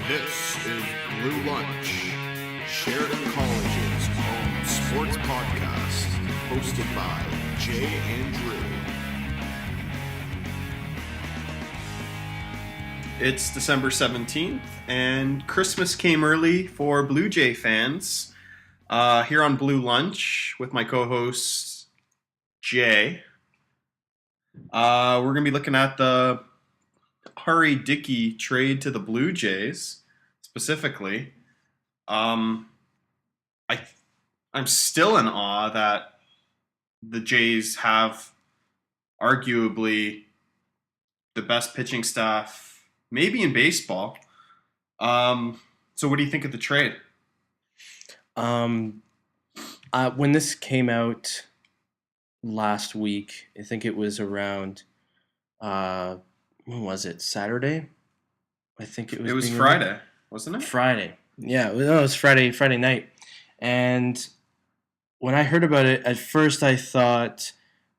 This is BluLunch, Sheridan College's own sports podcast, hosted by Jay and Drew. It's December 17th, and Christmas came early for Bluejay fans. Here on BluLunch with my co-host, Jay. We're going to be looking at the RA Dickey trade to the Bluejays, specifically. I'm still in awe that the Jays have arguably the best pitching staff, maybe in baseball. So what do you think of the trade? When this came out last week, I think it was around, when was it? Saturday? I think it was. It was Friday, wasn't it? Friday. Yeah, it was Friday night. And when I heard about it, at first I thought,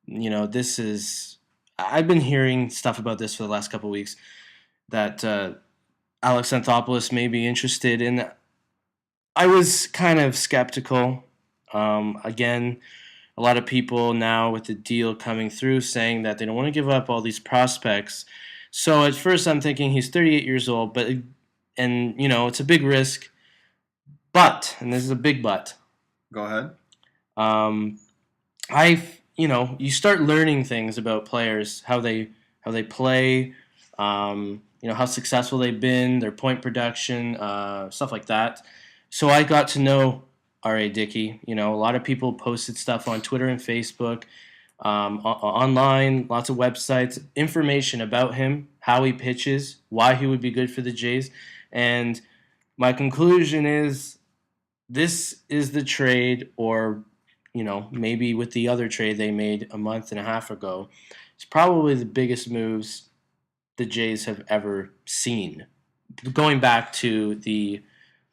this is. I've been hearing stuff about this for the last couple of weeks that Alex Anthopoulos may be interested in. I was kind of skeptical. Again, a lot of people now with the deal coming through saying that they don't want to give up all these prospects. So at first I'm thinking he's 38 years old, and it's a big risk. But, and this is a big but. Go ahead. You start learning things about players, how they play, how successful they've been, their point production, stuff like that. So I got to know RA Dickey. A lot of people posted stuff on Twitter and Facebook, online, lots of websites, information about him, how he pitches, why he would be good for the Jays. And my conclusion is this is the trade, or, maybe with the other trade they made a month and a half ago, it's probably the biggest moves the Jays have ever seen. Going back to the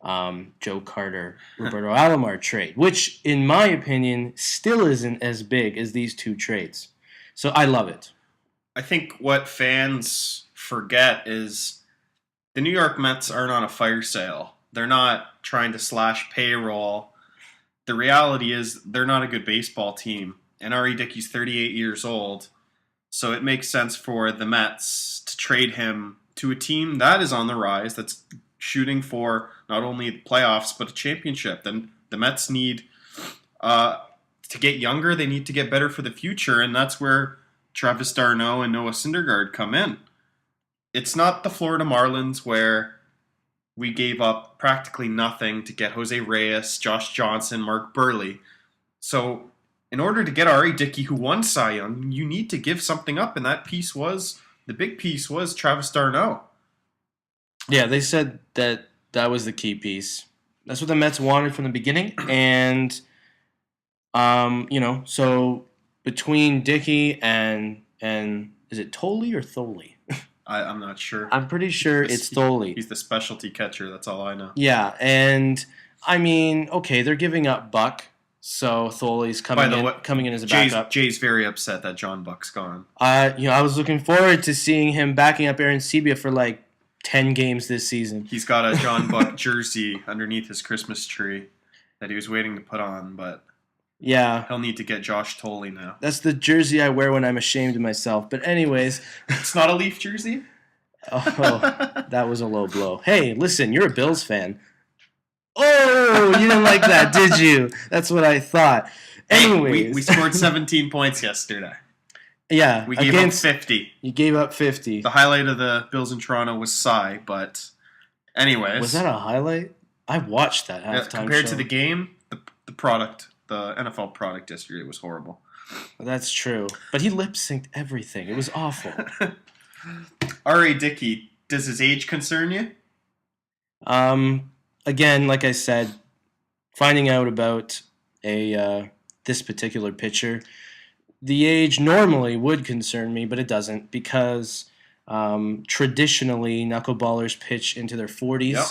Joe Carter, Roberto Alomar trade, which, in my opinion, still isn't as big as these two trades. So I love it. I think what fans forget is the New York Mets aren't on a fire sale. They're not trying to slash payroll. The reality is they're not a good baseball team. And R.A. Dickey's 38 years old, so it makes sense for the Mets to trade him to a team that is on the rise, that's shooting for not only the playoffs but a championship. Then the Mets need to get younger. They need to get better for the future, and that's where Travis d'Arnaud and Noah Syndergaard come in. It's not the Florida Marlins where we gave up practically nothing to get Jose Reyes, Josh Johnson, Mark Burley. So in order to get R.A. Dickey, who won Cy Young, you need to give something up, and the big piece was Travis d'Arnaud. Yeah, they said that was the key piece. That's what the Mets wanted from the beginning. And, so between Dickey and is it Tolley or Tholey? I'm not sure. I'm pretty sure it's Tholey. He's the specialty catcher. That's all I know. Yeah, and, they're giving up Buck. So Tholey's coming in as a backup. Jay's very upset that John Buck's gone. I was looking forward to seeing him backing up Aaron Sebia for 10 games this season. He's got a John Buck jersey underneath his Christmas tree that he was waiting to put on, but yeah, he'll need to get Josh Tolley now. That's the jersey I wear when I'm ashamed of myself. But anyways, it's not a Leaf jersey? Oh, that was a low blow. Hey, listen, you're a Bills fan. Oh, you didn't like that, did you? That's what I thought. Anyways. Hey, we scored 17 points yesterday. Yeah. We gave up 50. You gave up 50. The highlight of the Bills in Toronto was Cy, but anyways. Was that a highlight? I watched that halftime compared show. to the game, the product, the NFL product yesterday was horrible. That's true. But he lip-synced everything. It was awful. R.A. Dickey, does his age concern you? Again, like I said, finding out about this particular pitcher, the age normally would concern me, but it doesn't, because traditionally knuckleballers pitch into their 40s. Yep.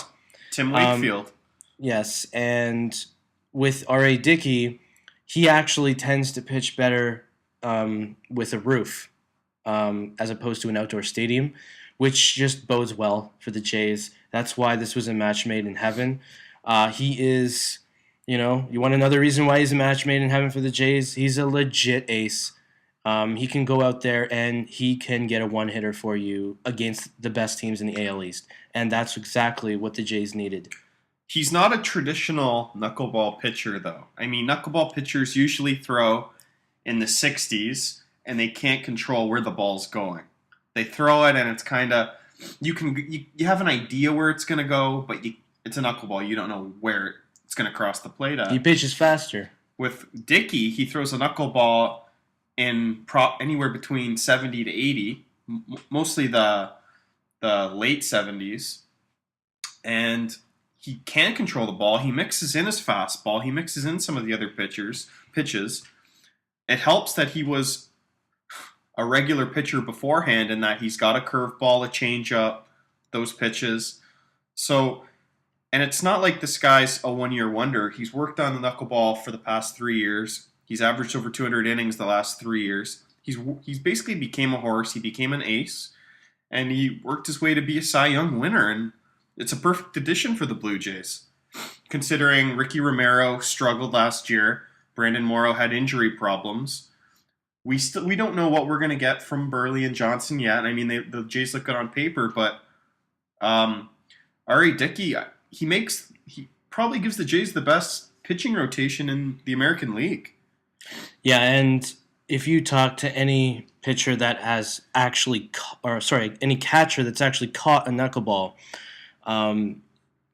Tim Wakefield. Yes, and with R.A. Dickey, he actually tends to pitch better with a roof as opposed to an outdoor stadium, which just bodes well for the Jays. That's why this was a match made in heaven. He is, you want another reason why he's a match made in heaven for the Jays? He's a legit ace. He can go out there and he can get a one-hitter for you against the best teams in the AL East. And that's exactly what the Jays needed. He's not a traditional knuckleball pitcher, though. I mean, knuckleball pitchers usually throw in the 60s, and they can't control where the ball's going. They throw it, and it's kind of you have an idea where it's going to go, but it's a knuckleball. You don't know where it's going to cross the plate at. He pitches faster. With Dickey, he throws a knuckleball in anywhere between 70 to 80, mostly the late 70s, and he can control the ball. He mixes in his fastball. He mixes in some of the other pitches. It helps that he was a regular pitcher beforehand and that he's got a curveball, a changeup, those pitches. So, and it's not like this guy's a one-year wonder. He's worked on the knuckleball for the past 3 years. He's averaged over 200 innings the last 3 years. He's basically became a horse. He became an ace, and he worked his way to be a Cy Young winner. And it's a perfect addition for the Blue Jays, considering Ricky Romero struggled last year. Brandon Morrow had injury problems. We don't know what we're going to get from Burley and Johnson yet. I mean, the Jays look good on paper, but RA Dickey, he probably gives the Jays the best pitching rotation in the American League. Yeah, and if you talk to any pitcher that has actually, any catcher that's actually caught a knuckleball,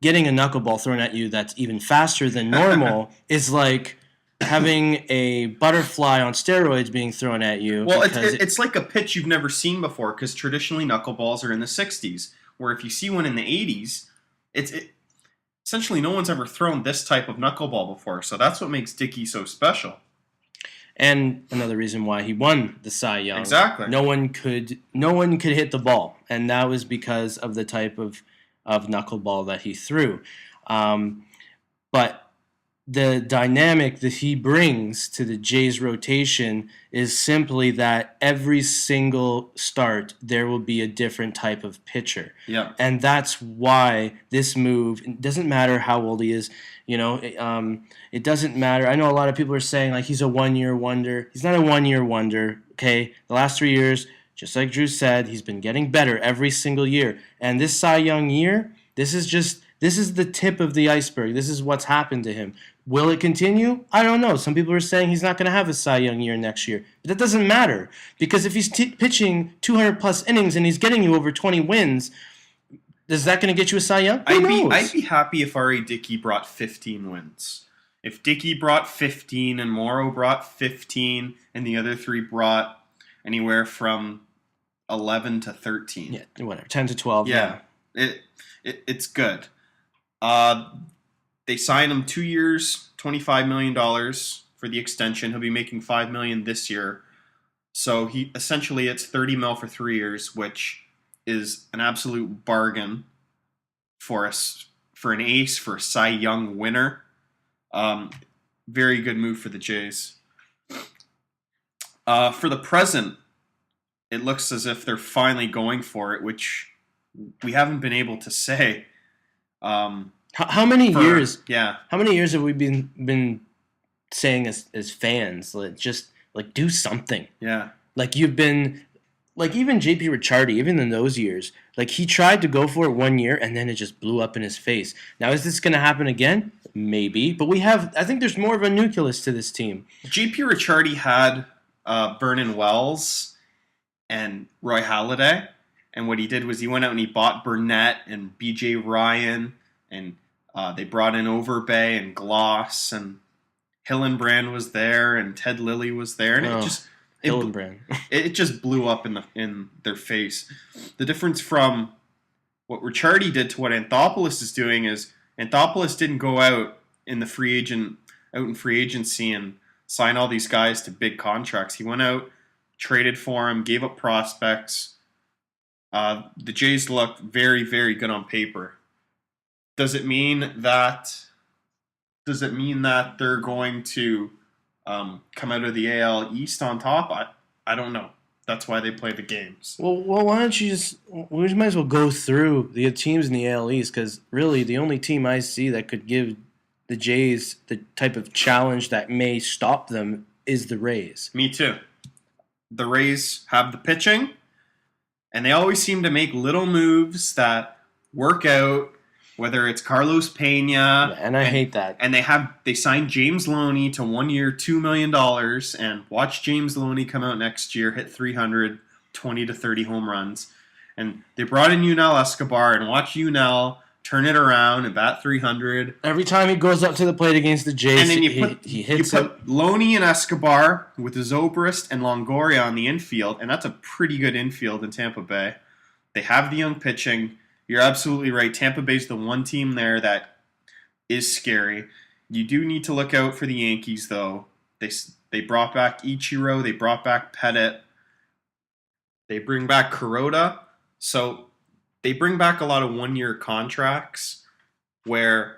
getting a knuckleball thrown at you that's even faster than normal is like having a butterfly on steroids being thrown at you. Well, it's like a pitch you've never seen before, because traditionally knuckleballs are in the 60s, where if you see one in the 80s, essentially no one's ever thrown this type of knuckleball before. So that's what makes Dickey so special. And another reason why he won the Cy Young. Exactly. No one could hit the ball, and that was because of the type of knuckleball that he threw. But the dynamic that he brings to the Jays rotation is simply that every single start there will be a different type of pitcher. Yeah. And that's why this move, it doesn't matter how old he is, it doesn't matter. I know a lot of people are saying like he's a one-year wonder. He's not a one-year wonder, okay? The last 3 years, just like Drew said, he's been getting better every single year. And this Cy Young year, this is the tip of the iceberg. This is what's happened to him. Will it continue? I don't know. Some people are saying he's not going to have a Cy Young year next year. But that doesn't matter, because if he's pitching 200-plus innings and he's getting you over 20 wins, is that going to get you a Cy Young? I'd be happy if R.A. Dickey brought 15 wins. If Dickey brought 15 and Morrow brought 15 and the other three brought anywhere from 11 to 13. Yeah, whatever. 10 to 12. Yeah. It's good. They signed him 2 years, $25 million for the extension. He'll be making $5 million this year. So it's $30 million for 3 years, which is an absolute bargain for an ace, for a Cy Young winner. Very good move for the Jays. For the present, it looks as if they're finally going for it, which we haven't been able to say. How many years? Yeah. How many years have we been saying as fans? Just do something. Yeah. You've been even JP Ricciardi, even in those years, he tried to go for it 1 year and then it just blew up in his face. Now, is this going to happen again? Maybe, but I think there's more of a nucleus to this team. JP Ricciardi had Vernon Wells and Roy Halladay, and what he did was he went out and he bought Burnett and B.J. Ryan, and they brought in Overbay and Gloss, and Hillenbrand was there, and Ted Lilly was there, and it just blew up in their face. The difference from what Ricciardi did to what Anthopoulos is doing is Anthopoulos didn't go out in free agency and sign all these guys to big contracts. He went out, traded for him, gave up prospects. The Jays look very, very good on paper. Does it mean that they're going to come out of the AL East on top? I don't know. That's why they play the games. Well, why don't you just? We might as well go through the teams in the AL East because really the only team I see that could give the Jays the type of challenge that may stop them is the Rays. Me too. The Rays have the pitching, and they always seem to make little moves that work out. Whether it's Carlos Pena, Yeah, and I hate that. And they signed James Loney to 1 year, $2 million, and watch James Loney come out next year, hit 300, 20 to 30 home runs. And they brought in Yunel Escobar, and watch Yunel turn it around and bat 300. Every time he goes up to the plate against the Jays, And then he hits you it. put Loney and Escobar with Zobrist and Longoria on the infield, and that's a pretty good infield in Tampa Bay. They have the young pitching. You're absolutely right. Tampa Bay's the one team there that is scary. You do need to look out for the Yankees, though. They brought back Ichiro. They brought back Pettit. They bring back Kuroda. So they bring back a lot of one-year contracts where